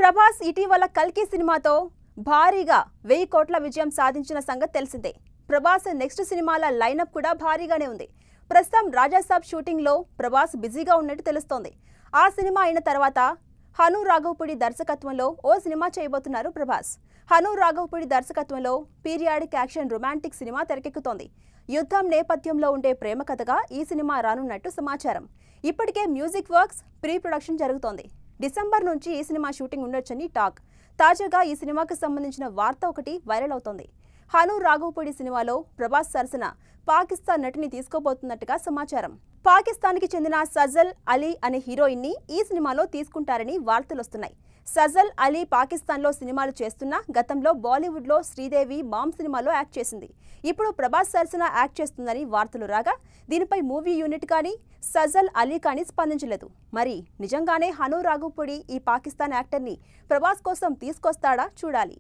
ప్రభాస్ ఇటీవల కల్కి సినిమాతో భారీగా 1000 కోట్ల విజయం సాధించిన సంగతి తెలిసిందే. ప్రభాస్ నెక్స్ట్ సినిమాల లైనప్ కూడా భారీగానే ఉంది. ప్రస్తుతం రాజాసాబ్ షూటింగ్ లో ప్రభాస్ బిజీగా ఉన్నట్టు తెలుస్తోంది. ఆ సినిమా అయిన తర్వాత హను రాఘవపూడి దర్శకత్వంలో ఓ సినిమా చేయబోతున్నారు ప్రభాస్. హను రాఘవపూడి దర్శకత్వంలో పీరియాడిక్ యాక్షన్ రొమాంటిక్ సినిమా తెరకెక్కుతోంది. యుద్ధం నేపథ్యంలో ఉండే ప్రేమ కథగా ఈ సినిమా రానున్నట్టు సమాచారం. ఇప్పటికే మ్యూజిక్ వర్క్స్ ప్రీ ప్రొడక్షన్ జరుగుతోంది. డిసెంబర్ నుంచి ఈ సినిమా షూటింగ్ ఉండొచ్చని టాక్. తాజాగా ఈ సినిమాకు సంబంధించిన వార్త ఒకటి వైరల్ అవుతోంది. హను రాఘవపూడి సినిమాలో ప్రభాస్ సరసన పాకిస్తాన్ నటిని తీసుకోబోతున్నట్టుగా సమాచారం. పాకిస్తాన్కి చెందిన సజల్ అలీ అనే హీరోయిన్ ని ఈ సినిమాలో తీసుకుంటారని వార్తలొస్తున్నాయి. సజల్ అలీ పాకిస్తాన్లో సినిమాలు చేస్తున్నా గతంలో బాలీవుడ్లో శ్రీదేవి మామ్ సినిమాలో యాక్ట్ చేసింది. ఇప్పుడు ప్రభాస్ సరసన యాక్ట్ చేస్తుందని వార్తలు రాగా దీనిపై మూవీ యూనిట్ కానీ సజల్ అలీ కానీ స్పందించలేదు. మరి నిజంగానే హను రాఘవపూడి ఈ పాకిస్తాన్ యాక్టర్ని ప్రభాస్ కోసం తీసుకొస్తాడా చూడాలి.